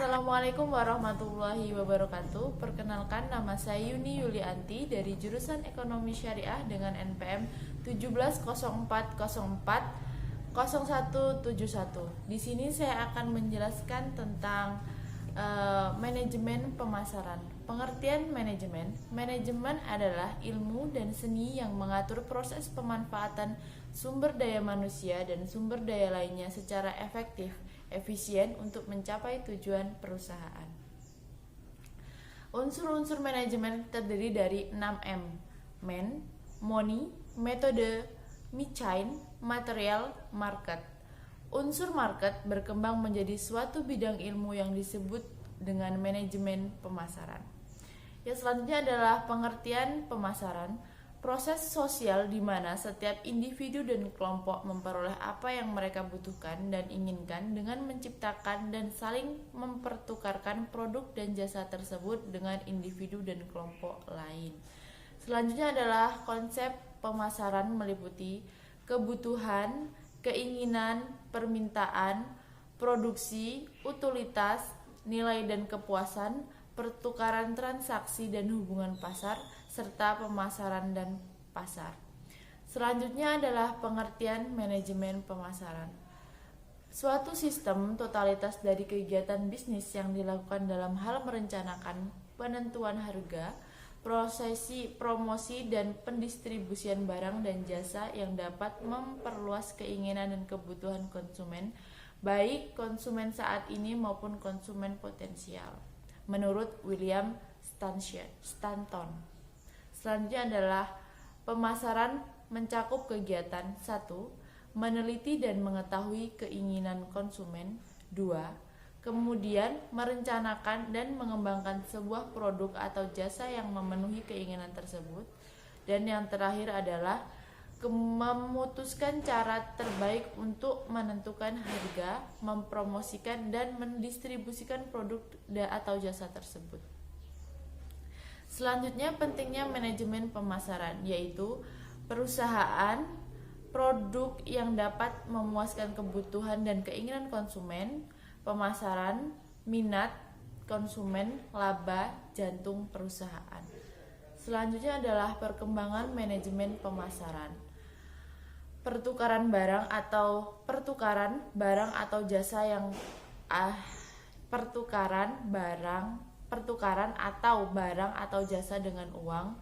Assalamualaikum warahmatullahi wabarakatuh. Perkenalkan, nama saya Yuni Yulianti dari jurusan Ekonomi Syariah dengan NPM 1704040171. Di sini saya akan menjelaskan tentang manajemen pemasaran. Pengertian manajemen. Manajemen adalah ilmu dan seni yang mengatur proses pemanfaatan sumber daya manusia dan sumber daya lainnya secara efektif, efisien untuk mencapai tujuan perusahaan. Unsur-unsur manajemen terdiri dari 6M: man, money, metode, mechain, material, market. Unsur market berkembang menjadi suatu bidang ilmu yang disebut dengan manajemen pemasaran. Yang selanjutnya adalah pengertian pemasaran. Proses sosial di mana setiap individu dan kelompok memperoleh apa yang mereka butuhkan dan inginkan dengan menciptakan dan saling mempertukarkan produk dan jasa tersebut dengan individu dan kelompok lain. Selanjutnya adalah konsep pemasaran meliputi kebutuhan, keinginan, permintaan, produksi, utilitas, nilai dan kepuasan, pertukaran transaksi dan hubungan pasar, serta pemasaran dan pasar. Selanjutnya adalah pengertian manajemen pemasaran. Suatu sistem totalitas dari kegiatan bisnis yang dilakukan dalam hal merencanakan penentuan harga, prosesi promosi dan pendistribusian barang dan jasa yang dapat memperluas keinginan dan kebutuhan konsumen, baik konsumen saat ini maupun konsumen potensial, menurut William Stanton. Selanjutnya adalah pemasaran mencakup kegiatan 1. Meneliti dan mengetahui keinginan konsumen. 2. Kemudian merencanakan dan mengembangkan sebuah produk atau jasa yang memenuhi keinginan tersebut. Dan yang terakhir adalah memutuskan cara terbaik untuk menentukan harga, mempromosikan dan mendistribusikan produk atau jasa tersebut. Selanjutnya, pentingnya manajemen pemasaran, yaitu perusahaan produk yang dapat memuaskan kebutuhan dan keinginan konsumen, pemasaran, minat konsumen, laba jantung perusahaan. Selanjutnya adalah perkembangan manajemen pemasaran. Pertukaran barang atau jasa yang pertukaran atau barang atau jasa dengan uang,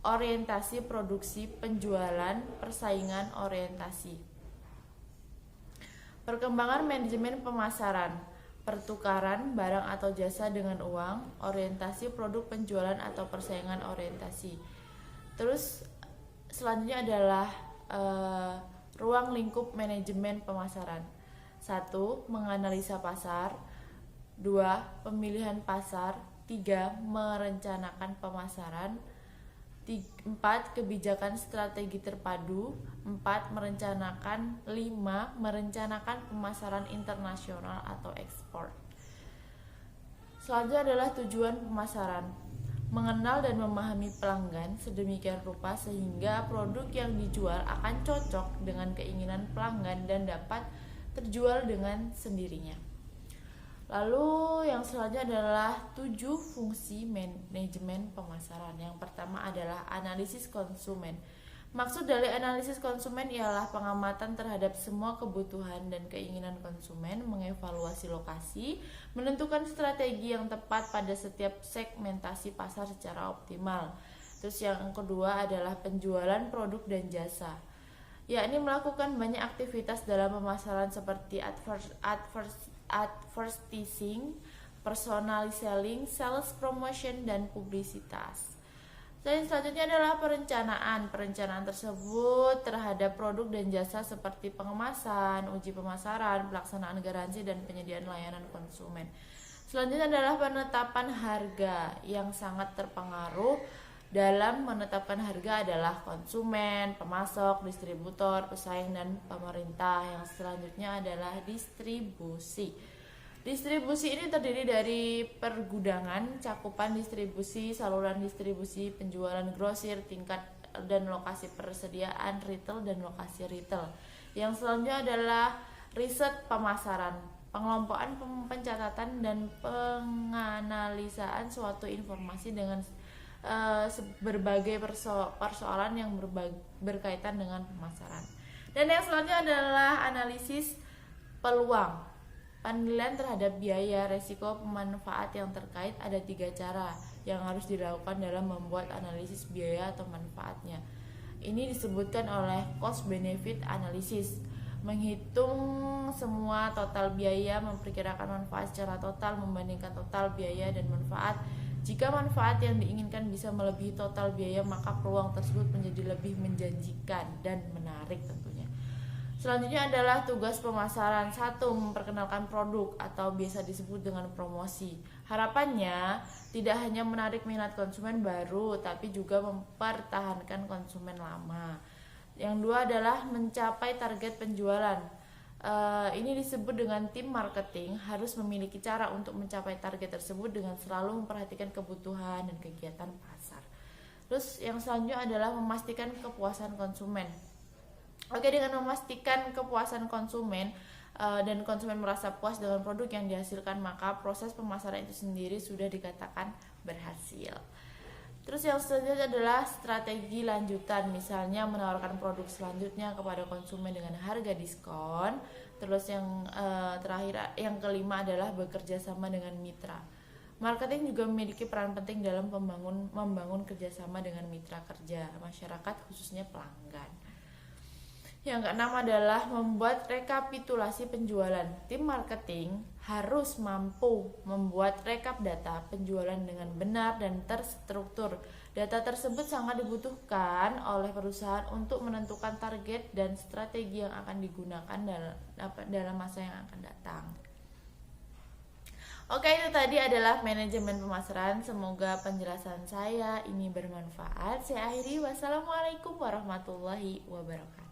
orientasi produksi, penjualan, persaingan, orientasi. Perkembangan manajemen pemasaran, pertukaran barang atau jasa dengan uang, orientasi produk, penjualan atau persaingan, orientasi. Terus selanjutnya adalah ruang lingkup manajemen pemasaran. 1. Menganalisa pasar. 2. Pemilihan pasar. 3. Merencanakan pemasaran. 4. Kebijakan strategi terpadu. 4. Merencanakan. 5. Merencanakan pemasaran internasional atau ekspor. Selanjutnya adalah tujuan pemasaran. Mengenal dan memahami pelanggan sedemikian rupa sehingga produk yang dijual akan cocok dengan keinginan pelanggan dan dapat terjual dengan sendirinya. Lalu yang selanjutnya adalah 7 fungsi manajemen pemasaran. Yang pertama adalah analisis konsumen. Maksud dari analisis konsumen ialah pengamatan terhadap semua kebutuhan dan keinginan konsumen, mengevaluasi lokasi, menentukan strategi yang tepat pada setiap segmentasi pasar secara optimal. Terus yang kedua adalah penjualan produk dan jasa, yakni melakukan banyak aktivitas dalam pemasaran seperti advertising, personal selling, sales promotion, dan publisitas. Dan selanjutnya adalah perencanaan. Perencanaan tersebut terhadap produk dan jasa seperti pengemasan, uji pemasaran, pelaksanaan garansi, dan penyediaan layanan konsumen. Selanjutnya adalah penetapan harga. Yang sangat terpengaruh dalam menetapkan harga adalah konsumen, pemasok, distributor, pesaing, dan pemerintah. Yang selanjutnya adalah distribusi. Distribusi ini terdiri dari pergudangan, cakupan distribusi, saluran distribusi, penjualan grosir, tingkat dan lokasi persediaan retail dan lokasi retail. Yang selanjutnya adalah riset pemasaran. pengelompokan, pencatatan, dan penganalisaan suatu informasi dengan berbagai persoalan yang berkaitan dengan pemasaran. Dan yang selanjutnya adalah analisis peluang. Penilaian terhadap biaya, resiko, pemanfaat yang terkait. Ada 3 cara yang harus dilakukan dalam membuat analisis biaya atau manfaatnya. Ini disebutkan oleh cost benefit analysis. Menghitung semua total biaya, memperkirakan manfaat secara total, membandingkan total biaya dan manfaat. Jika manfaat yang diinginkan bisa melebihi total biaya, maka peluang tersebut menjadi lebih menjanjikan dan menarik tentunya. Selanjutnya adalah tugas pemasaran. 1. Memperkenalkan produk atau biasa disebut dengan promosi. Harapannya tidak hanya menarik minat konsumen baru, tapi juga mempertahankan konsumen lama. Yang 2 adalah mencapai target penjualan. Ini disebut dengan tim marketing harus memiliki cara untuk mencapai target tersebut dengan selalu memperhatikan kebutuhan dan kegiatan pasar. Terus yang selanjutnya adalah memastikan kepuasan konsumen. Oke, dengan memastikan kepuasan konsumen dan konsumen merasa puas dengan produk yang dihasilkan, maka proses pemasaran itu sendiri sudah dikatakan berhasil. Terus yang selanjutnya adalah strategi lanjutan, misalnya menawarkan produk selanjutnya kepada konsumen dengan harga diskon. Terus yang terakhir, yang kelima adalah bekerja sama dengan mitra. Marketing juga memiliki peran penting dalam membangun kerjasama dengan mitra kerja, masyarakat khususnya pelanggan. Yang keenam adalah membuat rekapitulasi penjualan. Tim marketing harus mampu membuat rekap data penjualan dengan benar dan terstruktur. Data tersebut sangat dibutuhkan oleh perusahaan untuk menentukan target dan strategi yang akan digunakan dalam masa yang akan datang. Oke, itu tadi adalah manajemen pemasaran. Semoga penjelasan saya ini bermanfaat. Saya akhiri. Wassalamualaikum warahmatullahi wabarakatuh.